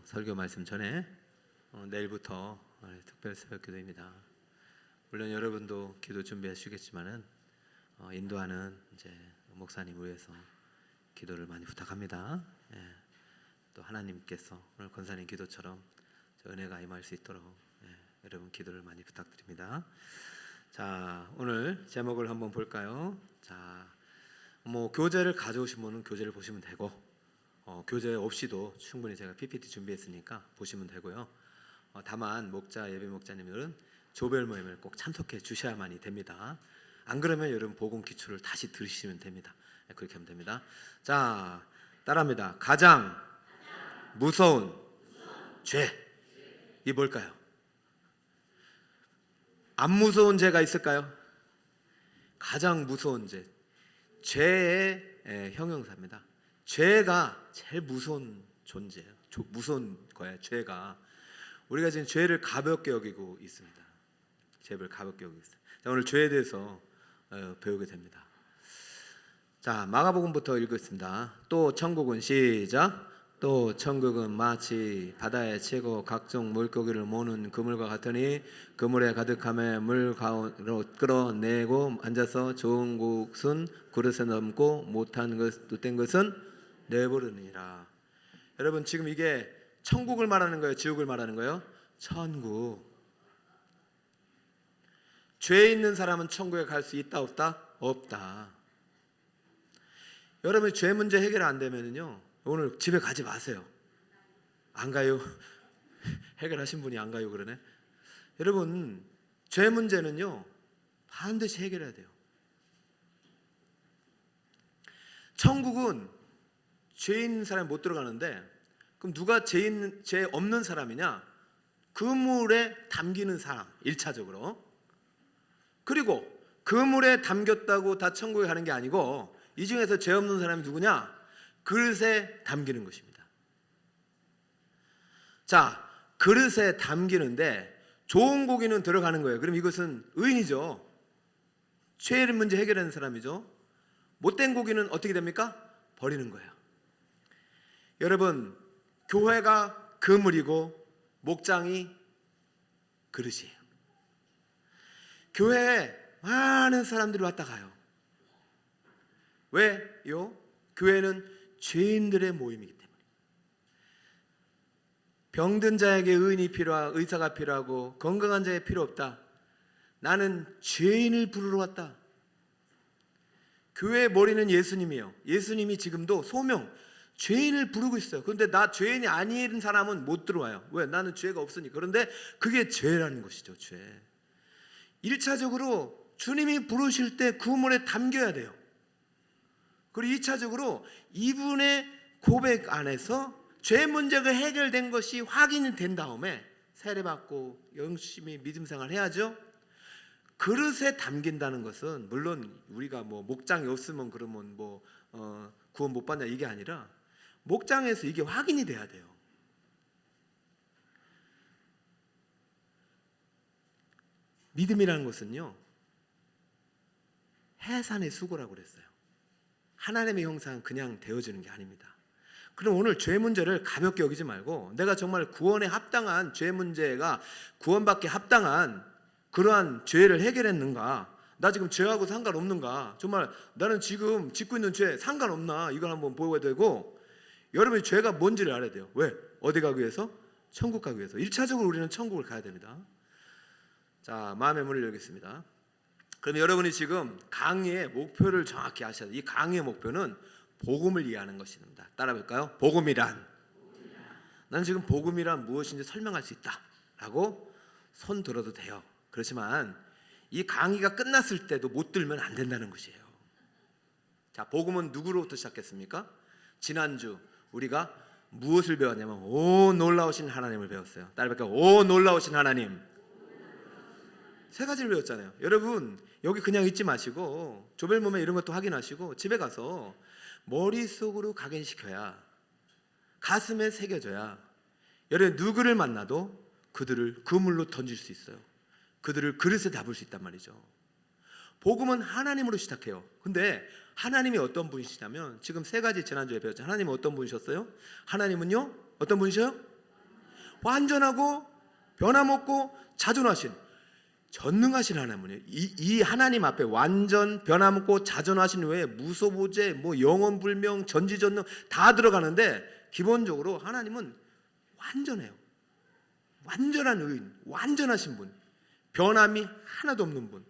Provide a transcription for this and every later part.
설교 말씀 전에 내일부터 특별 새벽 기도입니다. 물론 여러분도 기도 준비하시겠지만은 인도하는 이제 목사님 위해서 기도를 많이 부탁합니다. 또 하나님께서 오늘 권사님 기도처럼 은혜가 임할 수 있도록 여러분 기도를 많이 부탁드립니다. 자, 오늘 제목을 한번 볼까요? 자, 교재를 가져오신 분은 교재를 보시면 되고, 교재 없이도 충분히 제가 PPT 준비했으니까 보시면 되고요. 다만 예배 목자님들은 조별 모임을 꼭 참석해 주셔야만이 됩니다. 안 그러면 여러분 복음 기초를 다시 들으시면 됩니다. 그렇게 하면 됩니다. 자, 따라합니다. 가장 무서운 죄. 이게 뭘까요? 안 무서운 죄가 있을까요? 가장 무서운 죄. 죄의 형용사입니다. 죄가 제일 무서운 존재예요. 무서운 거예요. 죄가. 우리가 지금 죄를 가볍게 여기고 있습니다. 죄를 가볍게 여기고 있어요. 자, 오늘 죄에 대해서 배우게 됩니다. 자, 마가복음부터 읽겠습니다. 또 천국은 시작. 또 천국은 마치 바다에 치고 각종 물고기를 모는 그물과 같으니 그물에 가득함에 물 가운데로 끌어내고 앉아서 좋은 것은 그릇에 넣고 못한 된 것은 내버리니라. 여러분, 지금 이게 천국을 말하는 거예요? 지옥을 말하는 거예요? 천국. 죄 있는 사람은 천국에 갈 수 있다 없다? 없다. 여러분, 죄 문제 해결 안 되면요 오늘 집에 가지 마세요. 안 가요? 해결하신 분이 안 가요 그러네. 여러분, 죄 문제는요 반드시 해결해야 돼요. 천국은 죄 있는 사람이 못 들어가는데, 그럼 누가 죄 없는 사람이냐? 그물에 담기는 사람, 1차적으로. 그리고 그물에 담겼다고 다 천국에 가는 게 아니고, 이 중에서 죄 없는 사람이 누구냐? 그릇에 담기는 것입니다. 자, 그릇에 담기는데 좋은 고기는 들어가는 거예요. 그럼 이것은 의인이죠. 죄 문제 해결하는 사람이죠. 못된 고기는 어떻게 됩니까? 버리는 거예요. 여러분, 교회가 그물이고 목장이 그릇이에요. 교회에 많은 사람들이 왔다 가요. 왜요? 교회는 죄인들의 모임이기 때문에. 병든 자에게 의사가 필요하고 건강한 자에 필요 없다. 나는 죄인을 부르러 왔다. 교회의 머리는 예수님이에요. 예수님이 지금도 소명 죄인을 부르고 있어요. 그런데 나 죄인이 아닌 사람은 못 들어와요. 왜? 나는 죄가 없으니까. 그런데 그게 죄라는 것이죠. 죄. 1차적으로 주님이 부르실 때 그물에 담겨야 돼요. 그리고 2차적으로 이분의 고백 안에서 죄 문제가 해결된 것이 확인이 된 다음에 세례받고 열심히 믿음 생활 해야죠. 그릇에 담긴다는 것은 물론 우리가 목장이 없으면 그러면 구원 못 받냐 이게 아니라, 목장에서 이게 확인이 돼야 돼요. 믿음이라는 것은요 해산의 수고라고 그랬어요. 하나님의 형상은 그냥 되어지는 게 아닙니다. 그럼 오늘 죄 문제를 가볍게 여기지 말고, 내가 정말 구원에 합당한 죄 문제가 구원받기 합당한 그러한 죄를 해결했는가, 나 지금 죄하고 상관없는가, 정말 나는 지금 짓고 있는 죄 상관없나, 이걸 한번 보아야 되고, 여러분이 죄가 뭔지를 알아야 돼요. 왜? 어디 가기 위해서? 천국 가기 위해서. 1차적으로 우리는 천국을 가야 됩니다. 자, 마음의 문을 열겠습니다. 그럼 여러분이 지금 강의의 목표를 정확히 아셔야 돼요. 이 강의의 목표는 복음을 이해하는 것입니다. 따라볼까요? 복음이란, 난 지금 복음이란 무엇인지 설명할 수 있다 라고 손 들어도 돼요. 그렇지만 이 강의가 끝났을 때도 못 들면 안 된다는 것이에요. 자, 복음은 누구로부터 시작했습니까? 지난주 우리가 무엇을 배웠냐면 오 놀라우신 하나님을 배웠어요. 따라볼까요? 오 놀라우신 하나님. 세 가지를 배웠잖아요. 여러분, 여기 그냥 있지 마시고 조별 모임 이런 것도 확인하시고 집에 가서 머릿속으로 각인시켜야, 가슴에 새겨져야 여러분 누구를 만나도 그들을 그물로 던질 수 있어요. 그들을 그릇에 담을 수 있단 말이죠. 복음은 하나님으로 시작해요. 근데 하나님이 어떤 분이시냐면, 지금 세 가지 지난주에 배웠죠. 하나님은 어떤 분이셨어요? 하나님은요 어떤 분이셔요? 완전하고 변함없고 자존하신 전능하신 하나님이에요. 이 하나님 앞에 완전 변함없고 자존하신 외에 무소부재 뭐 영원불명 전지전능 다 들어가는데 기본적으로 하나님은 완전해요. 완전한 의인, 완전하신 분, 변함이 하나도 없는 분,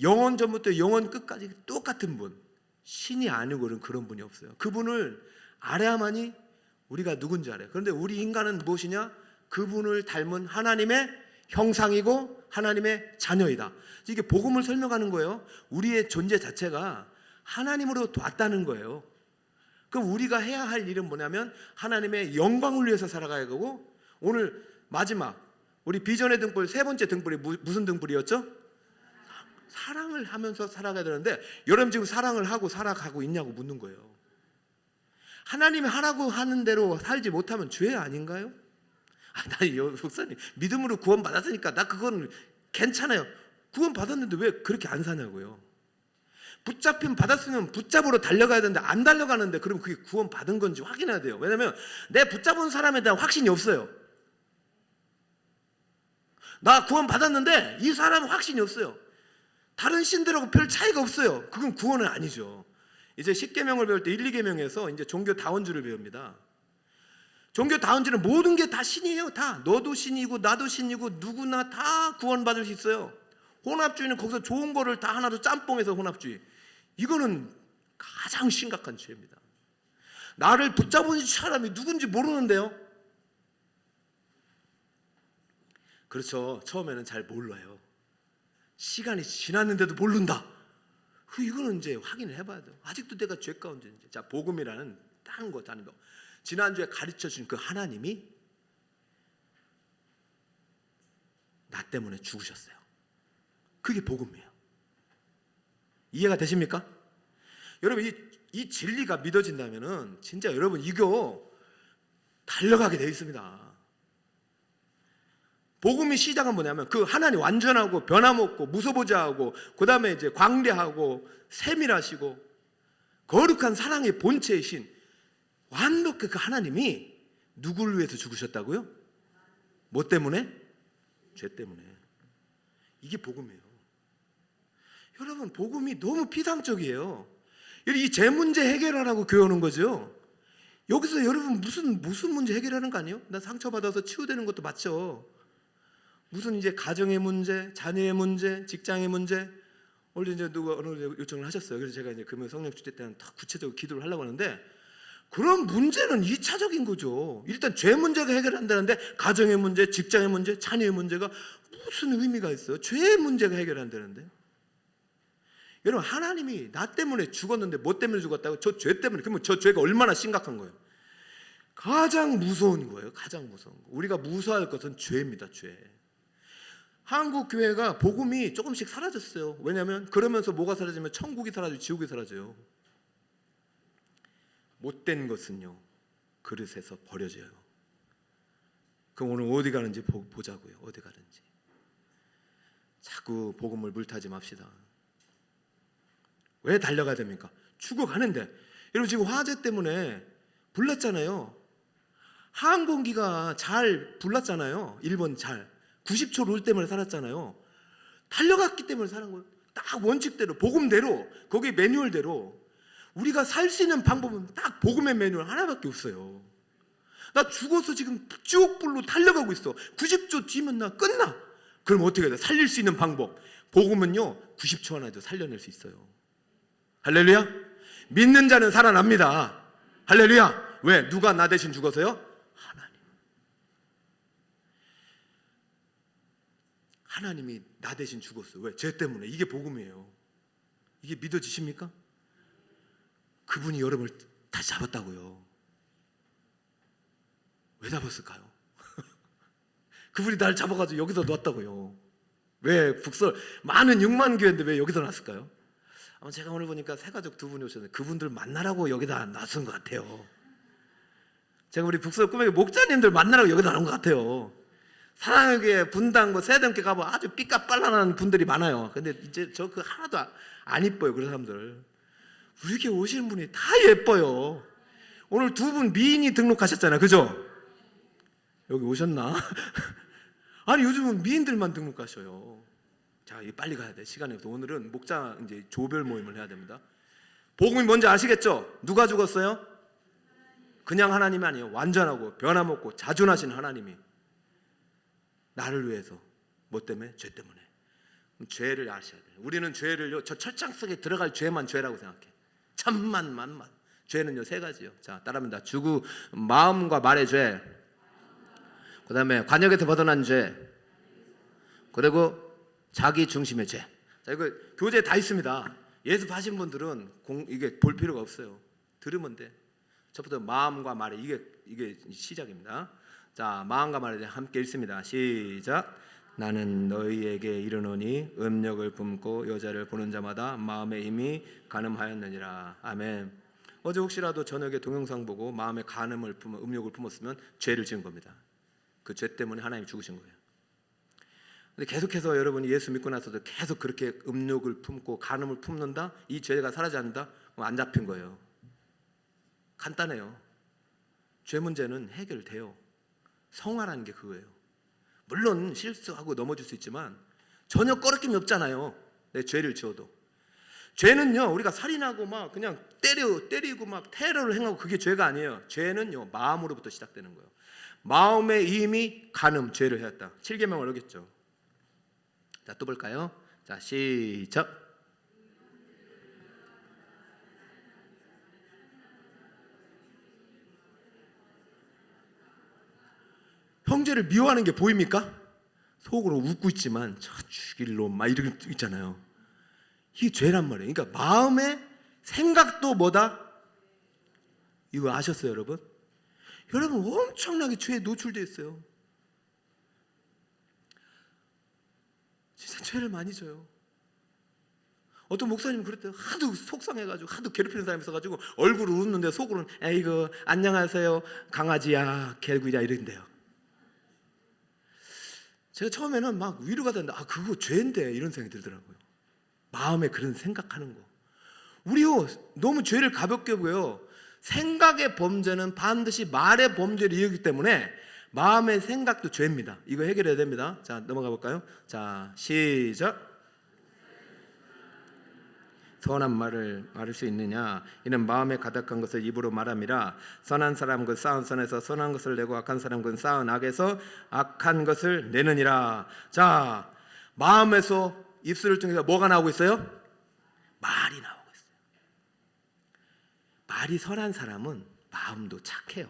영원 전부터 영원 끝까지 똑같은 분, 신이 아니고는 그런 분이 없어요. 그분을 알아야만이 우리가 누군지 알아요. 그런데 우리 인간은 무엇이냐? 그분을 닮은 하나님의 형상이고 하나님의 자녀이다. 이게 복음을 설명하는 거예요. 우리의 존재 자체가 하나님으로 왔다는 거예요. 그럼 우리가 해야 할 일은 뭐냐면 하나님의 영광을 위해서 살아가야 하고, 오늘 마지막 우리 비전의 등불 세 번째 등불이 무슨 등불이었죠? 사랑을 하면서 살아가야 되는데 여러분 지금 사랑을 하고 살아가고 있냐고 묻는 거예요. 하나님이 하라고 하는 대로 살지 못하면 죄 아닌가요? 나 목사님 믿음으로 구원 받았으니까 나 그건 괜찮아요. 구원 받았는데 왜 그렇게 안 사냐고요. 붙잡힘 받았으면 붙잡으러 달려가야 되는데 안 달려가는데 그럼 그게 구원 받은 건지 확인해야 돼요. 왜냐하면 내 붙잡은 사람에 대한 확신이 없어요. 나 구원 받았는데 이 사람은 확신이 없어요. 다른 신들하고 별 차이가 없어요. 그건 구원은 아니죠. 이제 10계명을 배울 때 1, 2계명에서 이제 종교 다원주를 배웁니다. 종교 다원주는 모든 게 다 신이에요. 다 너도 신이고 나도 신이고 누구나 다 구원받을 수 있어요. 혼합주의는 거기서 좋은 거를 다 하나로 짬뽕해서 혼합주의. 이거는 가장 심각한 죄입니다. 나를 붙잡은 사람이 누군지 모르는데요. 그렇죠. 처음에는 잘 몰라요. 시간이 지났는데도 모른다. 이거는 이제 확인을 해봐야 돼요. 아직도 내가 죄 가운데 있는지. 자, 복음이라는 다른 거. 지난주에 가르쳐준 그 하나님이 나 때문에 죽으셨어요. 그게 복음이에요. 이해가 되십니까? 여러분 이 진리가 믿어진다면은 진짜 여러분 이거 달려가게 돼 있습니다. 복음의 시작은 뭐냐면 그 하나님 완전하고 변함없고 무소부재하고 그 다음에 이제 광대하고 세밀하시고 거룩한 사랑의 본체이신 완벽한 그 하나님이 누구를 위해서 죽으셨다고요? 뭐 때문에? 죄 때문에. 이게 복음이에요. 여러분 복음이 너무 피상적이에요. 이 죄 문제 해결하라고 교회 오는 거죠. 여기서 여러분 무슨 문제 해결하는 거 아니에요? 나 상처받아서 치유되는 것도 맞죠. 무슨 이제 가정의 문제, 자녀의 문제, 직장의 문제. 원래 이제 누가 어느 요청을 하셨어요. 그래서 제가 이제 금요 성령 축제 때는 더 구체적으로 기도를 하려고 하는데 그런 문제는 2차적인 거죠. 일단 죄 문제가 해결한다는데 가정의 문제, 직장의 문제, 자녀의 문제가 무슨 의미가 있어요? 죄 문제가 해결한다는데. 여러분 하나님이 나 때문에 죽었는데 뭐 때문에 죽었다고? 저 죄 때문에. 그러면 저 죄가 얼마나 심각한 거예요? 가장 무서운 거예요. 가장 무서운 거. 우리가 무서워할 것은 죄입니다. 죄. 한국 교회가 복음이 조금씩 사라졌어요. 왜냐하면 그러면서 뭐가 사라지면 천국이 사라지고 지옥이 사라져요. 못된 것은요 그릇에서 버려져요. 그럼 오늘 어디 가는지 보자고요. 어디 가는지. 자꾸 복음을 물타지 맙시다. 왜 달려가야 됩니까? 죽어가는데. 여러분 지금 화재 때문에 불났잖아요. 항공기가 잘 불났잖아요. 일본 잘 90초 룰 때문에 살았잖아요. 달려갔기 때문에 사는 거예요. 딱 원칙대로 복음대로 거기 매뉴얼대로 우리가 살 수 있는 방법은 딱 복음의 매뉴얼 하나밖에 없어요. 나 죽어서 지금 지옥불로 달려가고 있어. 90초 뒤면 나 끝나. 그럼 어떻게 해야 돼? 살릴 수 있는 방법. 복음은요 90초 안에도 살려낼 수 있어요. 할렐루야. 믿는 자는 살아납니다. 할렐루야. 왜? 누가 나 대신 죽어서요? 하나님이 나 대신 죽었어요. 왜? 죄 때문에. 이게 복음이에요. 이게 믿어지십니까? 그분이 여러분을 다시 잡았다고요. 왜 잡았을까요? 그분이 날 잡아가지고 여기서 놨다고요. 왜 북설 많은 6만 교회인데 왜 여기서 놨을까요? 아마 제가 오늘 보니까 새 가족 두 분이 오셨는데 그분들 만나라고 여기다 놨은 것 같아요. 제가 우리 북설 꿈의 목자님들 만나라고 여기다 놓은 것 같아요. 사랑하게 분당 세대함께 가면 아주 삐까빨라는 분들이 많아요. 근데 이제 저 그 하나도 안 이뻐요. 그런 사람들. 우리 교회 오시는 분이 다 예뻐요. 오늘 두 분 미인이 등록하셨잖아요. 그죠? 여기 오셨나? 아니 요즘은 미인들만 등록하셔요. 자, 이 빨리 가야 돼. 시간이 없어. 오늘은 목자 이제 조별 모임을 해야 됩니다. 복음이 뭔지 아시겠죠? 누가 죽었어요? 그냥 하나님이 아니에요. 완전하고 변함없고 자존하신 하나님이 나를 위해서. 뭐 때문에? 죄 때문에. 죄를 아셔야 돼요. 우리는 죄를요, 저 철장 속에 들어갈 죄만 죄라고 생각해. 천만만만. 죄는요 세 가지요. 자, 따라합니다. 주구 마음과 말의 죄, 그 다음에 관역에서 벗어난 죄, 그리고 자기 중심의 죄. 자, 이거 교재에 다 있습니다. 예습하신 분들은 이게 볼 필요가 없어요. 들으면 돼. 첫부터 마음과 말의 이게 시작입니다. 자, 마음과 말에 대해 함께 읽습니다. 시작. 나는 너희에게 이르노니 음욕을 품고 여자를 보는 자마다 마음의 힘이 간음하였느니라. 아멘. 어제 혹시라도 저녁에 동영상 보고 마음에 음욕을 품었으면 죄를 지은 겁니다. 그 죄 때문에 하나님이 죽으신 거예요. 근데 계속해서 여러분이 예수 믿고 나서도 계속 그렇게 음욕을 품고 간음을 품는다? 이 죄가 사라지지 않는다? 그럼 안 잡힌 거예요. 간단해요. 죄 문제는 해결돼요. 성화라는 게 그거예요. 물론 실수하고 넘어질 수 있지만 전혀 꺼리낌이 없잖아요. 내 죄를 지어도. 죄는요, 우리가 살인하고 막 그냥 때리고 막 테러를 행하고 그게 죄가 아니에요. 죄는요, 마음으로부터 시작되는 거예요. 마음의 힘이 간음, 죄를 해왔다. 7계명을 어겼죠. 자, 또 볼까요? 자, 시작. 형제를 미워하는 게 보입니까? 속으로 웃고 있지만 저 죽일 놈 막 이런 게 있잖아요. 이게 죄란 말이에요. 그러니까 마음의 생각도 뭐다? 이거 아셨어요, 여러분? 여러분 엄청나게 죄에 노출되어 있어요. 진짜 죄를 많이 져요. 어떤 목사님은 그랬대요. 하도 속상해가지고 하도 괴롭히는 사람이 있어가지고 얼굴은 웃는데 속으로는 에이그 안녕하세요 강아지야 개구리야 이런데요. 제가 처음에는 막 위로가 된다. 아, 그거 죄인데 이런 생각이 들더라고요. 마음에 그런 생각하는 거. 우리요 너무 죄를 가볍게 보여요. 생각의 범죄는 반드시 말의 범죄를 이루기 때문에 마음의 생각도 죄입니다. 이거 해결해야 됩니다. 자, 넘어가 볼까요? 자, 시작. 선한 말을 말할 수 있느냐? 이는 마음에 가득한 것을 입으로 말함이라. 선한 사람은 그 쌓은 선에서 선한 것을 내고 악한 사람은 그 쌓은 악에서 악한 것을 내느니라. 자, 마음에서 입술을 통해서 뭐가 나오고 있어요? 말이 나오고 있어요. 말이 선한 사람은 마음도 착해요.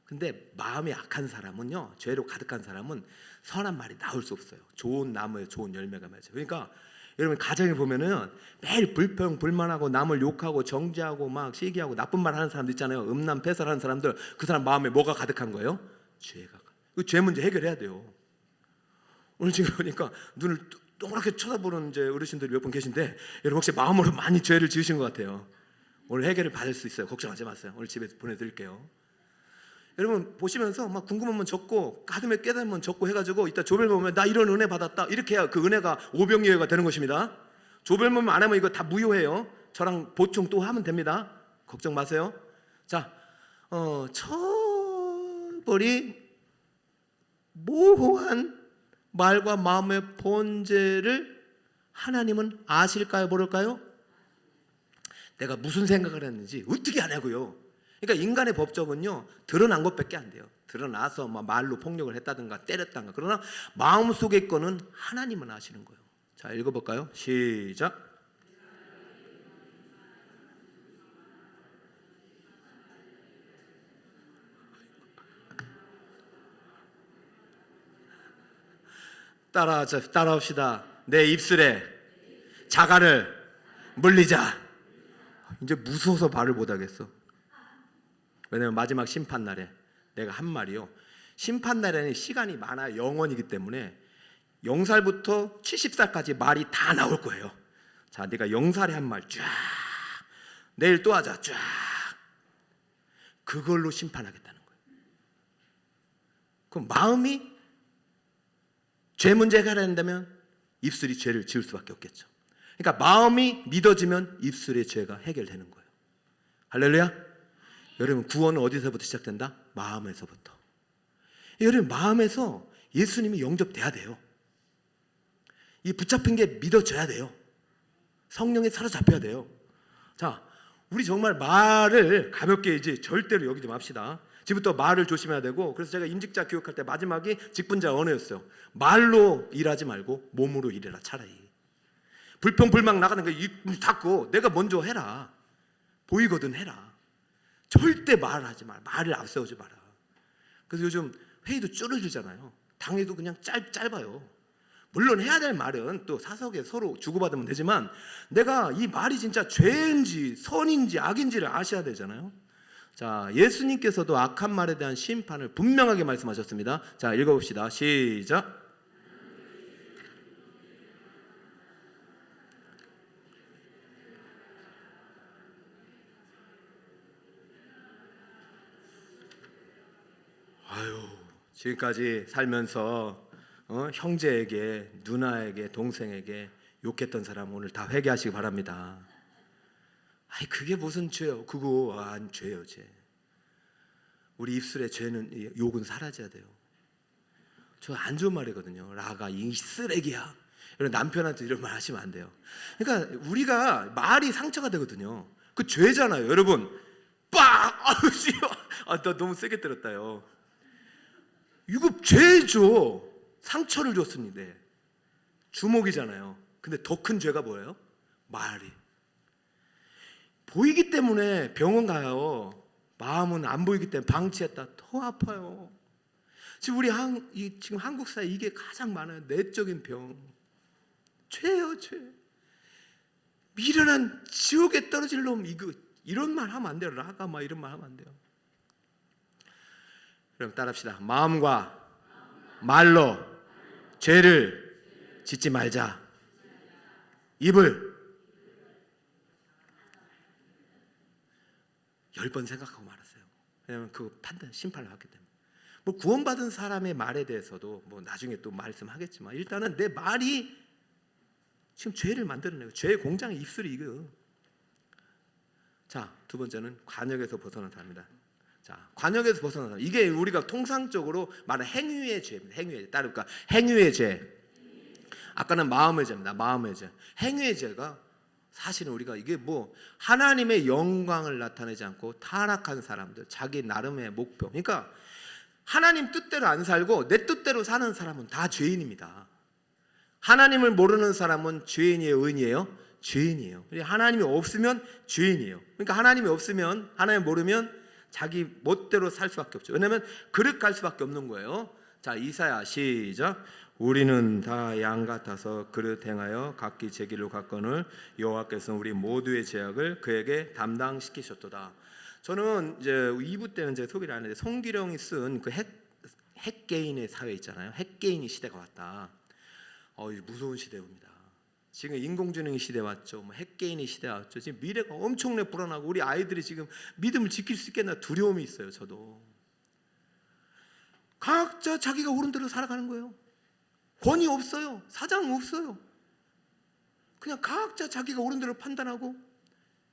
근데 마음이 악한 사람은요, 죄로 가득한 사람은 선한 말이 나올 수 없어요. 좋은 나무에 좋은 열매가 맺어요. 그러니까 여러분 가정에 보면은 매일 불평 불만하고 남을 욕하고 정죄하고 막 시기하고 나쁜 말 하는 사람들 있잖아요. 음란 패설하는 사람들, 그 사람 마음에 뭐가 가득한 거예요? 죄가. 그 죄 문제 해결해야 돼요. 오늘 지금 보니까 눈을 동그랗게 쳐다보는 이제 어르신들이 몇 분 계신데 여러분 혹시 마음으로 많이 죄를 지으신 것 같아요. 오늘 해결을 받을 수 있어요. 걱정하지 마세요. 오늘 집에 보내드릴게요. 여러분 보시면서 막 궁금하면 적고 가슴에 깨달으면 적고 해가지고 이따 조별 보면 나 이런 은혜 받았다 이렇게 해야 그 은혜가 오병이어가 되는 것입니다. 조별 보면 안 하면 이거 다 무효해요. 저랑 보충 또 하면 됩니다. 걱정 마세요. 자, 처벌이 모호한 말과 마음의 본질을 하나님은 아실까요, 모를까요? 내가 무슨 생각을 했는지 어떻게 아냐고요. 그러니까 인간의 법정은요 드러난 것밖에 안 돼요. 드러나서 말로 폭력을 했다든가 때렸다든가. 그러나 마음속의 거는 하나님은 아시는 거예요. 자, 읽어볼까요? 시작. 따라합시다. 내 입술에 자갈을 물리자. 이제 무서워서 말을 못하겠어. 왜냐하면 마지막 심판날에 내가 한 말이요, 심판날에는 시간이 많아요. 영원이기 때문에 0살부터 70살까지 말이 다 나올 거예요. 자, 내가 0살에 한 말 쫙, 내일 또 하자 쫙, 그걸로 심판하겠다는 거예요. 그럼 마음이 죄 문제 해결한다면 입술이 죄를 지을 수밖에 없겠죠. 그러니까 마음이 믿어지면 입술의 죄가 해결되는 거예요. 할렐루야. 여러분 구원은 어디서부터 시작된다? 마음에서부터. 여러분 마음에서 예수님이 영접돼야 돼요. 이 붙잡힌 게 믿어져야 돼요. 성령에 사로잡혀야 돼요. 자, 우리 정말 말을 가볍게 이제 절대로 여기지 맙시다. 지금부터 말을 조심해야 되고, 그래서 제가 임직자 교육할 때 마지막이 직분자 언어였어요. 말로 일하지 말고 몸으로 일해라. 차라리 불평불만 나가는 거 입 닫고 내가 먼저 해라. 보이거든 해라. 절대 말하지 마. 말을 앞세우지 마라. 그래서 요즘 회의도 줄어들잖아요. 당회도 그냥 짧아요. 물론 해야 될 말은 또 사석에 서로 주고받으면 되지만, 내가 이 말이 진짜 죄인지 선인지 악인지를 아셔야 되잖아요. 자, 예수님께서도 악한 말에 대한 심판을 분명하게 말씀하셨습니다. 자, 읽어봅시다. 시작. 아유, 지금까지 살면서 형제에게, 누나에게, 동생에게 욕했던 사람 오늘 다 회개하시기 바랍니다. 아이, 그게 무슨 죄요? 그거 안 죄요, 죄. 우리 입술에 죄는, 욕은 사라져야 돼요. 저 안 좋은 말이거든요. 라가 이 쓰레기야. 이런 남편한테 이런 말 하시면 안 돼요. 그러니까 우리가 말이 상처가 되거든요. 그 죄잖아요, 여러분. 빡! 아우, 씨발. 아, 나 너무 세게 때렸다요. 이거 죄죠. 상처를 줬습니다. 주먹이잖아요. 근데 더 큰 죄가 뭐예요? 말이. 보이기 때문에 병원 가요. 마음은 안 보이기 때문에 방치했다. 더 아파요. 지금 우리 지금 한국 사회 이게 가장 많아요. 내적인 병. 죄예요, 죄. 미련한 지옥에 떨어질 놈, 이런 말 하면 안 돼요. 라가 막 이런 말 하면 안 돼요. 그럼 따라합시다. 마음과 말로 죄를 짓지 말자. 입을 10번 생각하고 말았어요. 왜냐하면 그 판단, 심판을 받기 때문에. 뭐 구원받은 사람의 말에 대해서도 뭐 나중에 또 말씀하겠지만, 일단은 내 말이 지금 죄를 만들어내고, 죄의 공장의 입술이 이거. 자, 두 번째는 관역에서 벗어난 사람입니다. 자, 관역에서 벗어난 사람. 이게 우리가 통상적으로 말하는 행위의 죄입니다. 행위의 죄. 따르니까 행위의 죄. 아까는 마음의 죄입니다. 마음의 죄. 행위의 죄가 사실은 우리가 이게 뭐 하나님의 영광을 나타내지 않고 타락한 사람들, 자기 나름의 목표. 그러니까 하나님 뜻대로 안 살고 내 뜻대로 사는 사람은 다 죄인입니다. 하나님을 모르는 사람은 죄인이에요, 의인이에요? 죄인이에요. 하나님이 없으면 죄인이에요. 그러니까 하나님이 없으면, 하나님 모르면 자기 멋대로 살 수밖에 없죠. 왜냐하면 그릇 갈 수밖에 없는 거예요. 자, 이사야 시작. 우리는 다 양 같아서 그릇 행하여 각기 제 길로 갔거늘 여호와께서는 우리 모두의 죄악을 그에게 담당시키셨도다. 저는 이제 2부 때는 이제 소개를 안 했는데, 성기령이 쓴 그 핵개인의 사회 있잖아요. 핵개인의 시대가 왔다. 무서운 시대입니다. 지금 인공지능의 시대 왔죠. 뭐 핵개인의 시대 왔죠. 지금 미래가 엄청나게 불안하고, 우리 아이들이 지금 믿음을 지킬 수 있겠나 두려움이 있어요. 저도. 각자 자기가 옳은 대로 살아가는 거예요. 권위 없어요. 사장 없어요. 그냥 각자 자기가 옳은 대로 판단하고,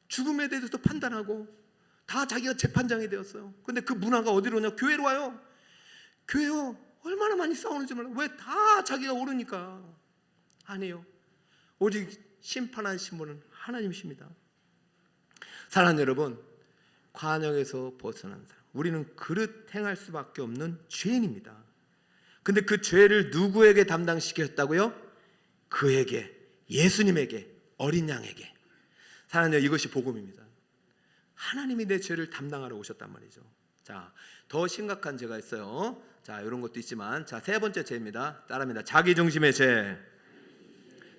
죽음에 대해서도 판단하고, 다 자기가 재판장이 되었어요. 근데 그 문화가 어디로 오냐? 교회로 와요. 교회요. 얼마나 많이 싸우는지 몰라요. 왜? 다 자기가 옳으니까. 아니에요. 오직 심판하신 분은 하나님이십니다. 사랑하는 여러분, 관역에서 벗어난 사람, 우리는 그릇 행할 수밖에 없는 죄인입니다. 근데 그 죄를 누구에게 담당시켰다고요? 그에게, 예수님에게, 어린 양에게. 사랑하는 여러분, 이것이 복음입니다. 하나님이 내 죄를 담당하러 오셨단 말이죠. 자, 더 심각한 죄가 있어요. 자, 이런 것도 있지만, 자, 세 번째 죄입니다. 따라합니다. 자기중심의 죄.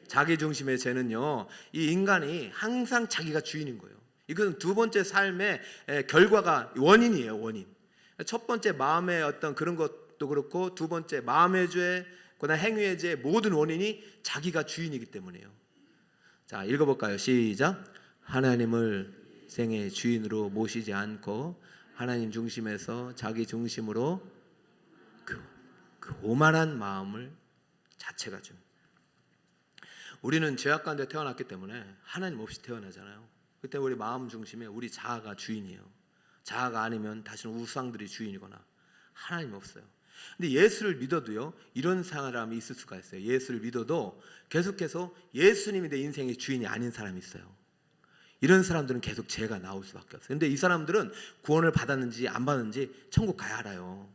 자기중심의 죄는요, 이 인간이 항상 자기가 주인인 거예요. 이것은 두 번째 삶의 결과가 원인이에요, 원인. 첫 번째 마음의 어떤 그런 것도 그렇고, 두 번째 마음의 죄, 그다음 행위의 죄, 모든 원인이 자기가 주인이기 때문이에요. 자, 읽어볼까요? 시작. 하나님을 생의 주인으로 모시지 않고 하나님 중심에서 자기 중심으로 그 오만한 마음을 자체가 줍니다. 우리는 죄악 가운데 태어났기 때문에 하나님 없이 태어나잖아요. 그때 우리 마음 중심에 우리 자아가 주인이에요. 자아가 아니면 다시는 우상들이 주인이거나, 하나님 없어요. 근데 예수를 믿어도요, 이런 사람이 있을 수가 있어요. 예수를 믿어도 계속해서 예수님이 내 인생의 주인이 아닌 사람이 있어요. 이런 사람들은 계속 죄가 나올 수밖에 없어요. 근데 이 사람들은 구원을 받았는지 안 받았는지 천국 가야 알아요.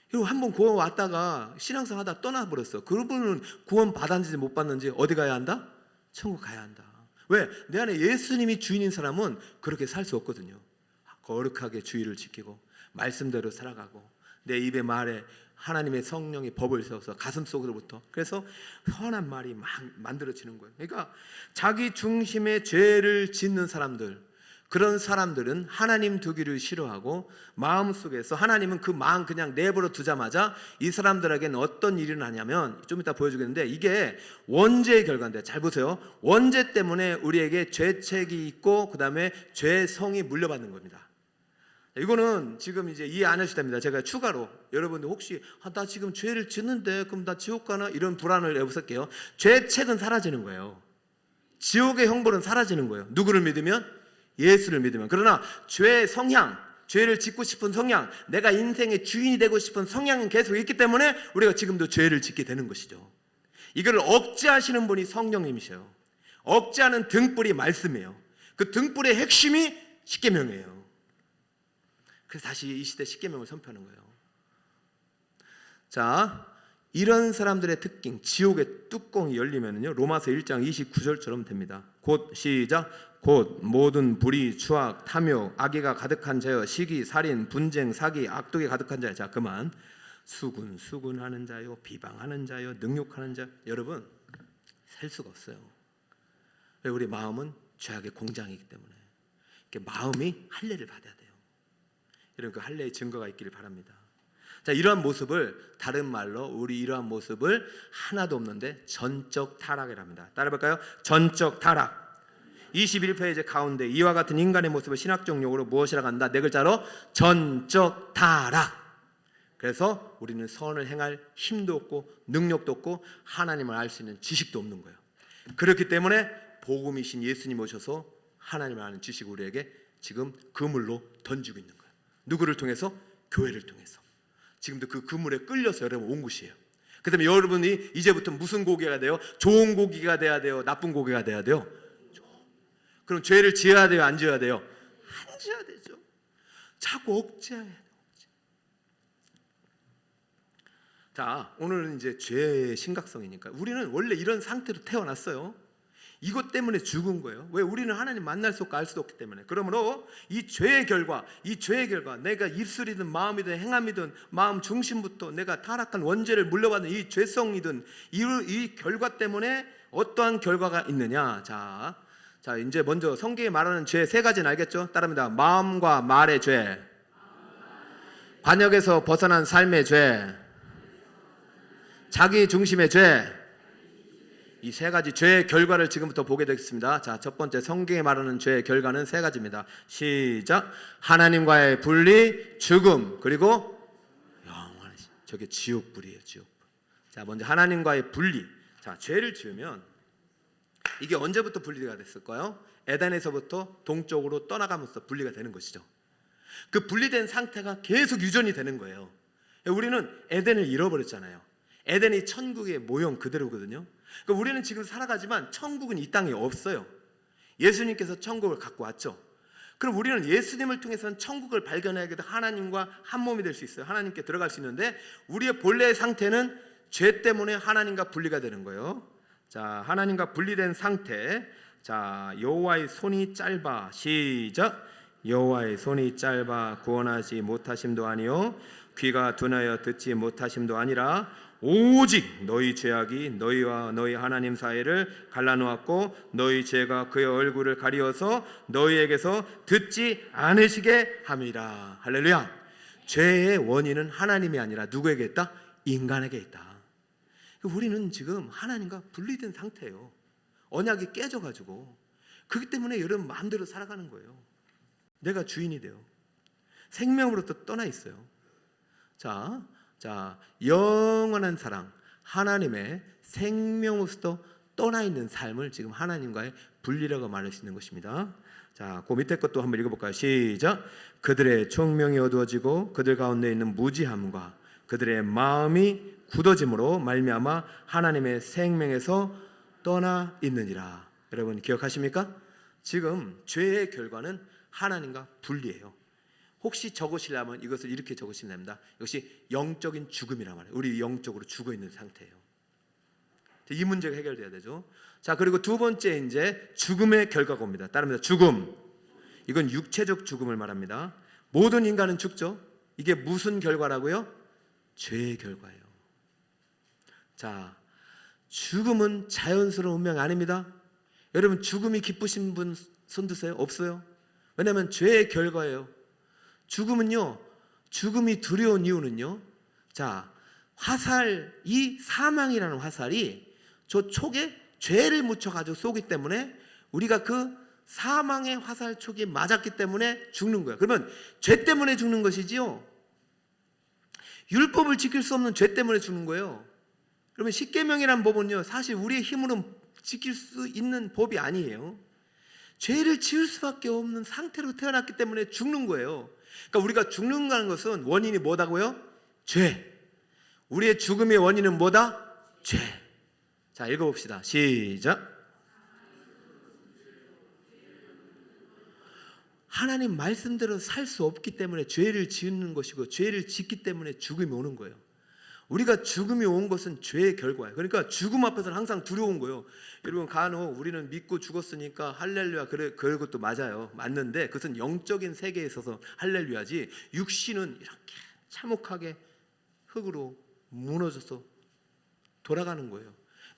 그리고 한번 구원 왔다가 신앙생활 하다 떠나버렸어. 그분은 구원 받았는지 못 받는지 어디 가야 한다? 천국 가야 한다. 왜? 내 안에 예수님이 주인인 사람은 그렇게 살 수 없거든요. 거룩하게 주의를 지키고 말씀대로 살아가고 내 입의 말에 하나님의 성령의 법을 세워서 가슴속으로부터, 그래서 선한 말이 막 만들어지는 거예요. 그러니까 자기 중심의 죄를 짓는 사람들, 그런 사람들은 하나님 두기를 싫어하고 마음속에서 하나님은 그 마음 그냥 내버려 두자마자 이 사람들에게는 어떤 일이 나냐면, 좀 이따 보여주겠는데, 이게 원죄의 결과인데, 잘 보세요. 원죄 때문에 우리에게 죄책이 있고 그 다음에 죄성이 물려받는 겁니다. 이거는 지금 이제 이해 안 하셔도 됩니다. 제가 추가로 여러분들 혹시 나 지금 죄를 짓는데 그럼 나 지옥 가나, 이런 불안을 내보실게요. 죄책은 사라지는 거예요. 지옥의 형벌은 사라지는 거예요. 누구를 믿으면? 예수를 믿으면. 그러나 죄의 성향, 죄를 짓고 싶은 성향, 내가 인생의 주인이 되고 싶은 성향은 계속 있기 때문에 우리가 지금도 죄를 짓게 되는 것이죠. 이걸 억제하시는 분이 성령님이셔요. 억제하는 등불이 말씀이에요. 그 등불의 핵심이 십계명이에요. 그래서 다시 이 시대 십계명을 선포하는 거예요. 자, 이런 사람들의 특징, 지옥의 뚜껑이 열리면요, 로마서 1장 29절처럼 됩니다. 곧 시작. 곧 모든 불의, 추악, 탐욕, 악의가 가득한 자여, 시기, 살인, 분쟁, 사기, 악독이 가득한 자여. 자, 그만. 수군하는 자요, 비방하는 자요, 능욕하는 자. 여러분, 셀 수가 없어요. 왜? 우리 마음은 죄악의 공장이기 때문에. 마음이 할례를 받아야 돼요. 이런 그 할례의 증거가 있기를 바랍니다. 자, 이러한 모습을 다른 말로 우리 이러한 모습을 하나도 없는데 전적 타락이라 합니다. 따라해볼까요? 전적 타락. 21페이지 가운데 이와 같은 인간의 모습을 신학적 용어로 무엇이라고 한다? 네 글자로 전적 타락. 그래서 우리는 선을 행할 힘도 없고 능력도 없고 하나님을 알 수 있는 지식도 없는 거예요. 그렇기 때문에 복음이신 예수님 오셔서 하나님을 아는 지식을 우리에게 지금 그물로 던지고 있는 거예요. 누구를 통해서? 교회를 통해서. 지금도 그 그물에 끌려서 여러분 온 곳이에요. 그 다음에 여러분이 이제부터 무슨 고기가 돼요? 좋은 고기가 돼야 돼요? 나쁜 고기가 돼야 돼요? 그럼 죄를 지어야 돼요? 안 지어야 돼요? 안 지어야 되죠. 자꾸 억제해야 돼요. 자, 오늘은 이제 죄의 심각성이니까 우리는 원래 이런 상태로 태어났어요. 이것 때문에 죽은 거예요. 왜? 우리는 하나님 만날 수 없고 알 수도 없기 때문에. 그러므로 이 죄의 결과 내가 입술이든 마음이든 행함이든 마음 중심부터 내가 타락한 원죄를 물려받는 이 죄성이든 이 결과 때문에 어떠한 결과가 있느냐. 자, 이제 먼저 성경에 말하는 죄 세 가지는 알겠죠? 따릅니다. 마음과 말의 죄, 관역에서 벗어난 삶의 죄, 자기 중심의 죄. 이 세 가지 죄의 결과를 지금부터 보게 되겠습니다. 자, 첫 번째 성경에 말하는 죄의 결과는 세 가지입니다. 시작. 하나님과의 분리, 죽음, 그리고 영원한, 저게 지옥불이에요. 지옥불. 자, 먼저 하나님과의 분리. 자, 죄를 지으면 이게 언제부터 분리가 됐을까요? 에덴에서부터 동쪽으로 떠나가면서 분리가 되는 것이죠. 그 분리된 상태가 계속 유전이 되는 거예요. 우리는 에덴을 잃어버렸잖아요. 에덴이 천국의 모형 그대로거든요. 그러니까 우리는 지금 살아가지만 천국은 이 땅에 없어요. 예수님께서 천국을 갖고 왔죠. 그럼 우리는 예수님을 통해서는 천국을 발견하게 돼 하나님과 한 몸이 될 수 있어요. 하나님께 들어갈 수 있는데 우리의 본래의 상태는 죄 때문에 하나님과 분리가 되는 거예요. 자, 하나님과 분리된 상태. 자, 여호와의 손이 짧아. 시작. 여호와의 손이 짧아 구원하지 못하심도 아니요 귀가 둔하여 듣지 못하심도 아니라 오직 너희 죄악이 너희와 너희 하나님 사이를 갈라놓았고 너희 죄가 그의 얼굴을 가리어서 너희에게서 듣지 않으시게 함이라. 할렐루야. 죄의 원인은 하나님이 아니라 누구에게 있다? 인간에게 있다. 우리는 지금 하나님과 분리된 상태예요. 언약이 깨져가지고. 그렇기 때문에 여러분 마음대로 살아가는 거예요. 내가 주인이 돼요. 생명으로부터 떠나 있어요. 자, 영원한 사랑, 하나님의 생명으로부터 떠나 있는 삶을 지금 하나님과의 분리라고 말할 수 있는 것입니다. 자, 그 밑에 것도 한번 읽어볼까요? 시작. 그들의 총명이 어두워지고 그들 가운데 있는 무지함과 그들의 마음이 굳어짐으로 말미암아 하나님의 생명에서 떠나 있느니라. 여러분 기억하십니까? 지금 죄의 결과는 하나님과 분리해요. 혹시 적으시려면 이것을 이렇게 적으시면 됩니다. 이것이 영적인 죽음이란 말이에요. 우리 영적으로 죽어 있는 상태예요. 이 문제가 해결돼야 되죠. 자, 그리고 두 번째 이제 죽음의 결과가 옵니다. 따릅니다. 죽음. 이건 육체적 죽음을 말합니다. 모든 인간은 죽죠. 이게 무슨 결과라고요? 죄의 결과예요. 자, 죽음은 자연스러운 운명이 아닙니다. 여러분 죽음이 기쁘신 분 손 드세요? 없어요? 왜냐하면 죄의 결과예요. 죽음은요, 죽음이 두려운 이유는요, 자, 화살, 이 사망이라는 화살이 저 촉에 죄를 묻혀가지고 쏘기 때문에 우리가 그 사망의 화살 촉이 맞았기 때문에 죽는 거예요. 그러면 죄 때문에 죽는 것이지요, 율법을 지킬 수 없는 죄 때문에 죽는 거예요. 그러면 십계명이라는 법은요, 사실 우리의 힘으로 지킬 수 있는 법이 아니에요. 죄를 지을 수밖에 없는 상태로 태어났기 때문에 죽는 거예요. 그러니까 우리가 죽는다는 것은 원인이 뭐다고요? 죄. 우리의 죽음의 원인은 뭐다? 죄. 자, 읽어봅시다. 시작. 하나님 말씀대로 살 수 없기 때문에 죄를 지는 것이고, 죄를 짓기 때문에 죽음이 오는 거예요. 우리가 죽음이 온 것은 죄의 결과예요. 그러니까 죽음 앞에서는 항상 두려운 거예요. 여러분 간혹 우리는 믿고 죽었으니까 할렐루야, 그런 것도 맞아요. 맞는데 그것은 영적인 세계에 있어서 할렐루야지, 육신은 이렇게 참혹하게 흙으로 무너져서 돌아가는 거예요.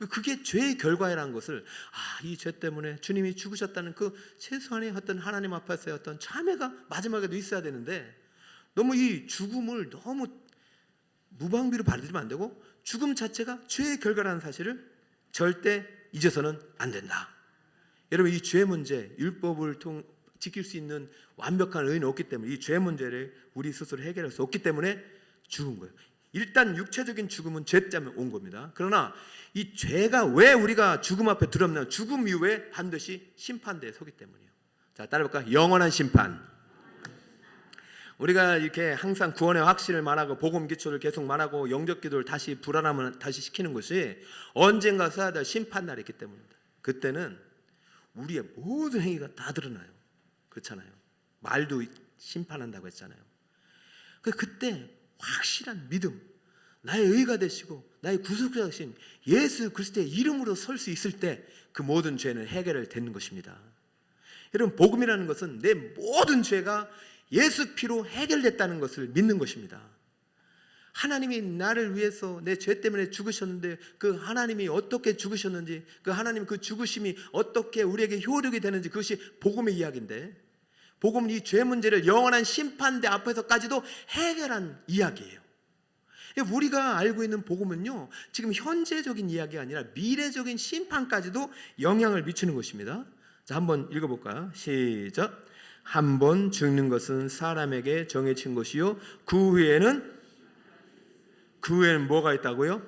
그게 죄의 결과라는 것을, 이 죄 때문에 주님이 죽으셨다는 그 최소한의 어떤 하나님 앞에서의 어떤 참회가 마지막에도 있어야 되는데, 너무 이 죽음을 너무 무방비로 받아들이면 안 되고, 죽음 자체가 죄의 결과라는 사실을 절대 잊어서는 안 된다. 여러분, 이 죄 문제, 율법을 지킬 수 있는 완벽한 의인은 없기 때문에 이 죄 문제를 우리 스스로 해결할 수 없기 때문에 죽은 거예요. 일단 육체적인 죽음은 죄 때문에 온 겁니다. 그러나 이 죄가 왜 우리가 죽음 앞에 두렵냐면, 죽음 이후에 반드시 심판대에 서기 때문이에요. 자, 따라볼까요? 영원한 심판. 우리가 이렇게 항상 구원의 확신을 말하고 복음 기초를 계속 말하고 영적 기도를 다시 불안함을 다시 시키는 것이 언젠가 써야 될 심판날이 있기 때문입니다. 그때는 우리의 모든 행위가 다 드러나요. 그렇잖아요. 말도 심판한다고 했잖아요. 그때 확실한 믿음, 나의 의가 되시고 나의 구속자 되신 예수 그리스도의 이름으로 설 수 있을 때 그 모든 죄는 해결되는 것입니다. 여러분, 복음이라는 것은 내 모든 죄가 예수 피로 해결됐다는 것을 믿는 것입니다. 하나님이 나를 위해서 내 죄 때문에 죽으셨는데 그 하나님이 어떻게 죽으셨는지, 그 하나님 그 죽으심이 어떻게 우리에게 효력이 되는지, 그것이 복음의 이야기인데, 복음은 이 죄 문제를 영원한 심판대 앞에서까지도 해결한 이야기예요. 우리가 알고 있는 복음은요, 지금 현재적인 이야기가 아니라 미래적인 심판까지도 영향을 미치는 것입니다. 자, 한번 읽어볼까요? 시작. 한 번 죽는 것은 사람에게 정해진 것이요, 그 후에는 뭐가 있다고요?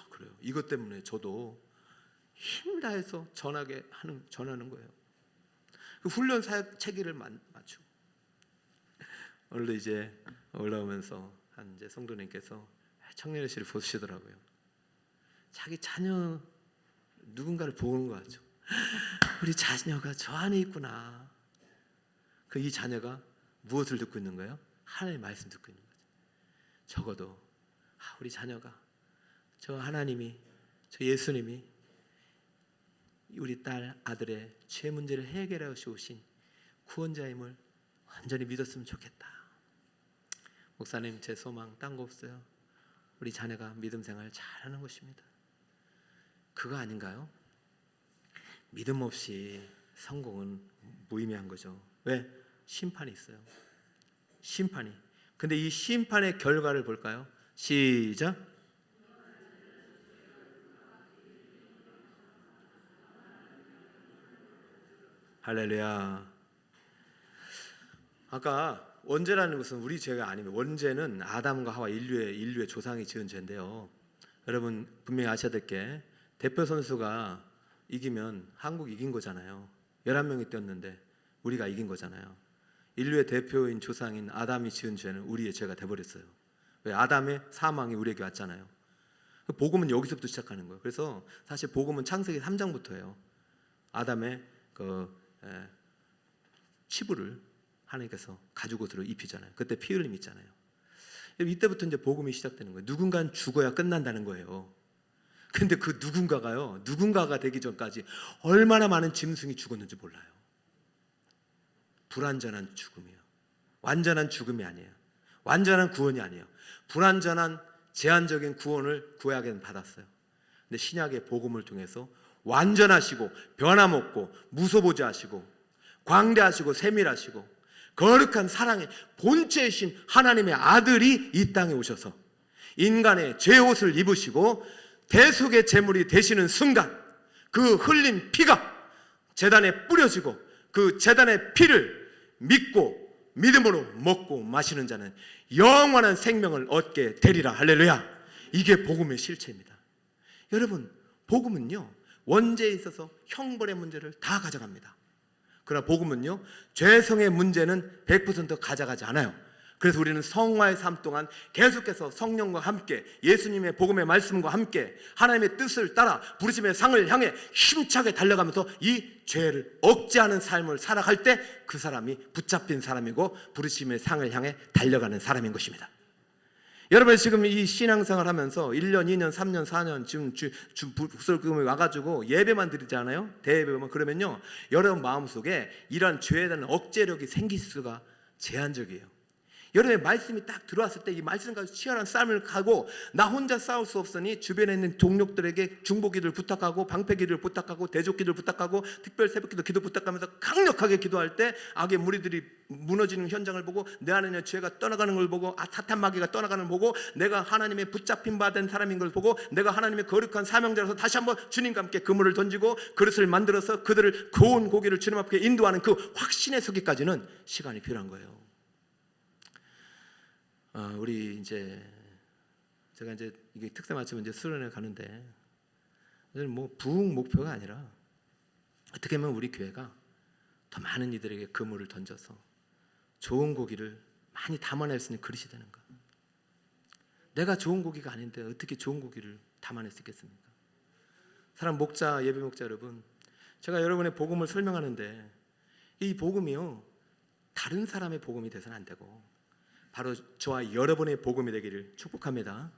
그래요. 이것 때문에 저도 힘 다해서 전하는 거예요. 그 훈련 사역 체계를 맞추고. 오늘도 이제 올라오면서 한 이제 성도님께서 청년회실을 보시더라고요. 자기 자녀 누군가를 보는 거 같죠. 우리 자녀가 저 안에 있구나. 이 자녀가 무엇을 듣고 있는 거예요? 하나님의 말씀 듣고 있는 거죠. 적어도 우리 자녀가, 저 하나님이, 저 예수님이 우리 딸, 아들의 죄 문제를 해결하시고 오신 구원자임을 완전히 믿었으면 좋겠다. 목사님, 제 소망 딴 거 없어요. 우리 자녀가 믿음 생활 잘하는 것입니다. 그거 아닌가요? 믿음 없이 성공은 무의미한 거죠. 왜? 심판이 있어요. 심판이. 근데 이 심판의 결과를 볼까요? 시작. 할렐루야. 아까 원죄라는 것은 우리 죄가 아닙니다. 원죄는 아담과 하와 인류의 조상이 지은 죄인데요. 여러분 분명히 아셔야 될 게, 대표 선수가 이기면 한국이 이긴 거잖아요. 11명이 뛰었는데 우리가 이긴 거잖아요. 인류의 대표인 조상인 아담이 지은 죄는 우리의 죄가 돼버렸어요. 왜? 아담의 사망이 우리에게 왔잖아요. 복음은 여기서부터 시작하는 거예요. 그래서 사실 복음은 창세기 3장부터예요. 아담의 치부를 하나님께서 가죽옷으로 입히잖아요. 그때 피 흘림 있잖아요. 이때부터 이제 복음이 시작되는 거예요. 누군가는 죽어야 끝난다는 거예요. 근데 그 누군가가 되기 전까지 얼마나 많은 짐승이 죽었는지 몰라요. 불완전한 죽음이에요. 완전한 죽음이 아니에요. 완전한 구원이 아니에요. 불완전한 제한적인 구원을 구약에는 받았어요. 근데 신약의 복음을 통해서 완전하시고 변함없고 무소보지 하시고 광대하시고 세밀하시고 거룩한 사랑의 본체이신 하나님의 아들이 이 땅에 오셔서 인간의 죄 옷을 입으시고 대속의 제물이 되시는 순간 그 흘린 피가 제단에 뿌려지고 그 제단의 피를 믿고 믿음으로 먹고 마시는 자는 영원한 생명을 얻게 되리라. 할렐루야. 이게 복음의 실체입니다. 여러분, 복음은요 원죄에 있어서 형벌의 문제를 다 가져갑니다. 그러나 복음은요 죄성의 문제는 100% 가져가지 않아요. 그래서 우리는 성화의 삶 동안 계속해서 성령과 함께 예수님의 복음의 말씀과 함께 하나님의 뜻을 따라 부르심의 상을 향해 힘차게 달려가면서 이 죄를 억제하는 삶을 살아갈 때 그 사람이 붙잡힌 사람이고 부르심의 상을 향해 달려가는 사람인 것입니다. 여러분, 지금 이 신앙생활 하면서 1년, 2년, 3년, 4년 지금 북설교회 와가지고 예배만 드리잖아요. 대예배만. 그러면요 여러분 마음속에 이런 죄에 대한 억제력이 생길 수가 제한적이에요. 여러분의 말씀이 딱 들어왔을 때 이 말씀 가지고 치열한 싸움을 가고 나 혼자 싸울 수 없으니 주변에 있는 동력들에게 중보기도를 부탁하고 방패기도를 부탁하고 대적기도를 부탁하고 특별 새벽기도 기도 부탁하면서 강력하게 기도할 때 악의 무리들이 무너지는 현장을 보고 내 안에 있는 죄가 떠나가는 걸 보고 사탄 마귀가 떠나가는 걸 보고 내가 하나님의 붙잡힌 바 된 사람인 걸 보고 내가 하나님의 거룩한 사명자라서 다시 한번 주님과 함께 그물을 던지고 그릇을 만들어서 그들을 고운 고기를 주님 앞에 인도하는 그 확신에 서기까지는 시간이 필요한 거예요. 우리 제가 이게 특세 마치면 이제 수련회 가는데 뭐 부흥 목표가 아니라 어떻게 보면 우리 교회가 더 많은 이들에게 그물을 던져서 좋은 고기를 많이 담아낼 수 있는 그릇이 되는 거예요. 내가 좋은 고기가 아닌데 어떻게 좋은 고기를 담아낼 수 있겠습니까? 사람 목자, 예배 목자 여러분, 제가 여러분의 복음을 설명하는데 이 복음이요 다른 사람의 복음이 돼서는 안 되고 바로 저와 여러분의 복음이 되기를 축복합니다.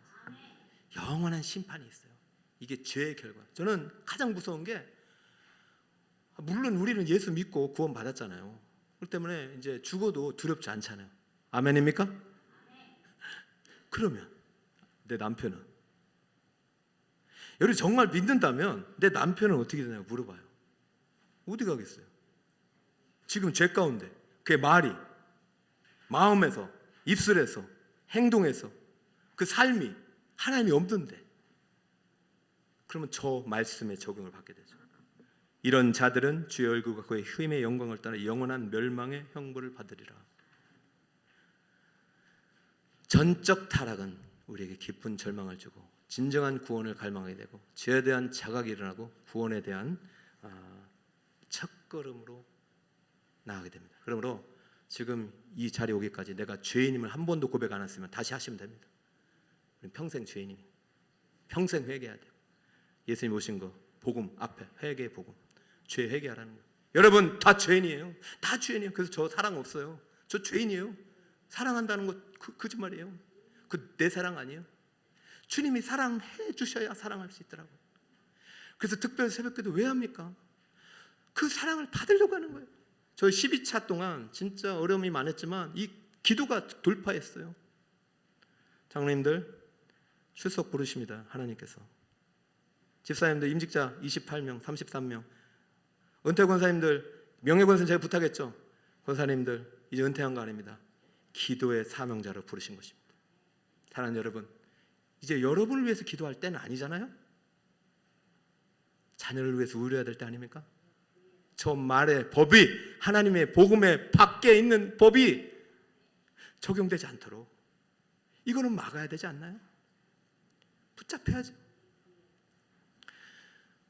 영원한 심판이 있어요. 이게 죄의 결과. 저는 가장 무서운 게 물론 우리는 예수 믿고 구원 받았잖아요. 그렇기 때문에 이제 죽어도 두렵지 않잖아요. 아멘입니까? 그러면 내 남편은 여러분 정말 믿는다면 내 남편은 어떻게 되냐고 물어봐요. 어디 가겠어요? 지금 죄 가운데 그의 말이 마음에서 입술에서 행동에서 그 삶이 하나님이 없는데 그러면 저 말씀에 적용을 받게 되죠. 이런 자들은 주의 얼굴과 그의 힘의 영광을 따라 영원한 멸망의 형벌을 받으리라. 전적 타락은 우리에게 깊은 절망을 주고 진정한 구원을 갈망하게 되고 죄에 대한 자각이 일어나고 구원에 대한 첫걸음으로 나가게 됩니다. 그러므로 지금 이 자리에 오기까지 내가 죄인임을 한 번도 고백 안 했으면 다시 하시면 됩니다. 평생 죄인이에요. 평생 회개해야 돼요. 예수님 오신 거 복음 앞에 회개의 복음, 죄 회개하라는 거예요. 여러분 다 죄인이에요. 다 죄인이에요. 그래서 저 사랑 없어요. 저 죄인이에요. 사랑한다는 거 거짓말이에요. 그 내 사랑 아니에요. 주님이 사랑해 주셔야 사랑할 수 있더라고요. 그래서 특별 새벽기도 왜 합니까? 그 사랑을 받으려고 하는 거예요. 저희 12차 동안 진짜 어려움이 많았지만 이 기도가 돌파했어요. 장로님들 출석 부르십니다. 하나님께서. 집사님들 임직자 28명, 33명. 은퇴 권사님들, 명예 권사님 제가 부탁했죠. 권사님들 이제 은퇴한 거 아닙니다. 기도의 사명자로 부르신 것입니다. 사랑하는 여러분, 이제 여러분을 위해서 기도할 때는 아니잖아요. 자녀를 위해서 우려해야 될 때 아닙니까? 저 말의 법이 하나님의 복음의 밖에 있는 법이 적용되지 않도록 이거는 막아야 되지 않나요? 붙잡혀야죠.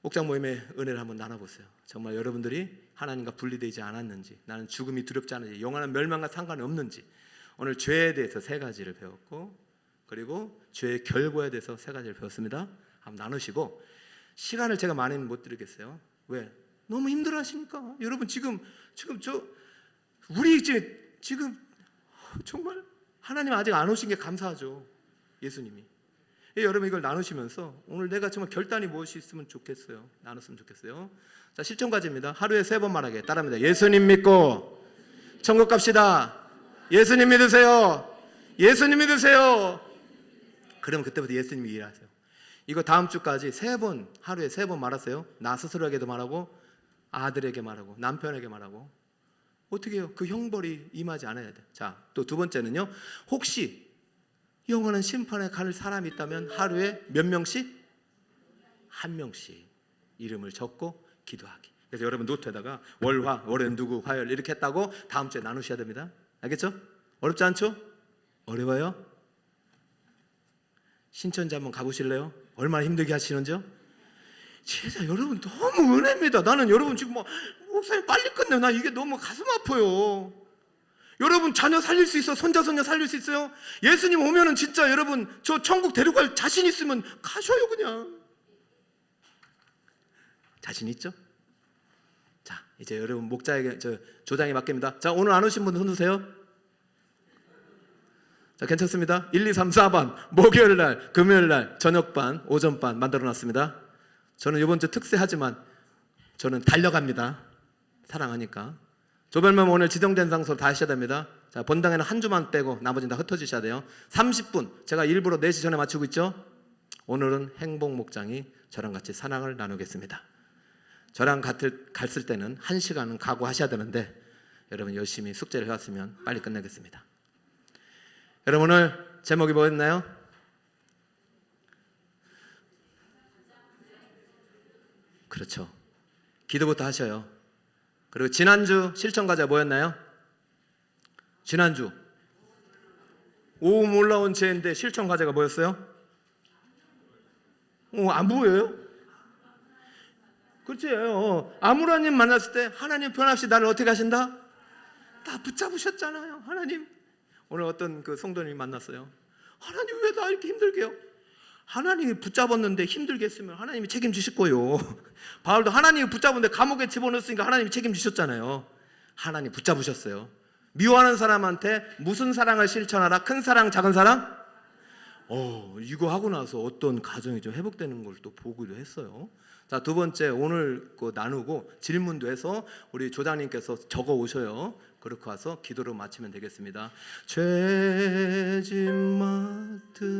옥장 모임의 은혜를 한번 나눠보세요. 정말 여러분들이 하나님과 분리되지 않았는지, 나는 죽음이 두렵지 않은지, 영원한 멸망과 상관이 없는지, 오늘 죄에 대해서 3가지를 배웠고 그리고 죄의 결과에 대해서 세 가지를 배웠습니다. 한번 나누시고, 시간을 제가 많이는 못 드리겠어요. 왜? 너무 힘들어하시니까. 여러분 지금 우리 지금 정말 하나님 아직 안 오신 게 감사하죠. 예수님이. 여러분 이걸 나누시면서 오늘 내가 정말 결단이 무엇이 있으면 좋겠어요. 나눴으면 좋겠어요. 자, 실천 과제입니다. 하루에 3번 말하게. 따라합니다. 예수님 믿고 천국 갑시다. 예수님 믿으세요. 예수님 믿으세요. 그러면 그때부터 예수님이 일하세요. 이거 다음 주까지 3번, 하루에 3번 말하세요. 나 스스로에게도 말하고, 아들에게 말하고, 남편에게 말하고. 어떻게 해요? 그 형벌이 임하지 않아야 돼. 자, 또 두 번째는요, 혹시 영원한 심판에 갈 사람이 있다면 하루에 몇 명씩? 1명씩 이름을 적고 기도하기. 그래서 여러분 노트에다가 월화, 월요일 누구, 화요일 이렇게 했다고 다음 주에 나누셔야 됩니다. 알겠죠? 어렵지 않죠? 어려워요? 신천지 한번 가보실래요? 얼마나 힘들게 하시는지요? 진짜 여러분 너무 은혜입니다. 나는 여러분 지금 목사님 빨리 끝내. 나 이게 너무 가슴 아파요. 여러분 자녀 살릴 수 있어? 손자 손녀 살릴 수 있어요? 예수님 오면은 진짜 여러분 저 천국 데려갈 자신 있으면 가셔요. 그냥 자신 있죠? 자, 이제 여러분 목자에게 조장이 맡깁니다. 자, 오늘 안 오신 분 손 드세요. 자, 괜찮습니다. 1, 2, 3, 4반 목요일날, 금요일날 저녁반, 오전반 만들어놨습니다. 저는 이번 주 특세하지만 저는 달려갑니다. 사랑하니까. 조별만 오늘 지정된 장소로 다 하셔야 됩니다. 자, 본당에는 한 주만 빼고 나머지는 다 흩어지셔야 돼요. 30분 제가 일부러 4시 전에 맞추고 있죠. 오늘은 행복 목장이 저랑 같이 사랑을 나누겠습니다. 저랑 갔을 때는 1시간은 각오하셔야 되는데 여러분 열심히 숙제를 해왔으면 빨리 끝내겠습니다. 여러분 오늘 제목이 뭐였나요? 그렇죠. 기도부터 하셔요. 그리고 지난주 실천 과제 뭐였나요? 지난주 오음 올라온 죄인데 실천 과제가 뭐였어요? 안 보여요? 그렇지. 아므라님 만났을 때 하나님 변함없이 나를 어떻게 하신다? 다 붙잡으셨잖아요. 하나님. 오늘 어떤 그 성도님이 만났어요. 하나님 왜 나 이렇게 힘들게 해요? 하나님이 붙잡았는데 힘들게 했으면 하나님이 책임지실 거예요. 바울도 하나님이 붙잡았는데 감옥에 집어넣었으니까 하나님이 책임지셨잖아요. 하나님 붙잡으셨어요. 미워하는 사람한테 무슨 사랑을 실천하라? 큰 사랑, 작은 사랑? 이거 하고 나서 어떤 가정이 좀 회복되는 걸 또 보기도 했어요. 자, 두 번째 오늘 나누고 질문도 해서 우리 조장님께서 적어 오셔요. 그렇게 와서 기도로 마치면 되겠습니다. 죄짐 맡은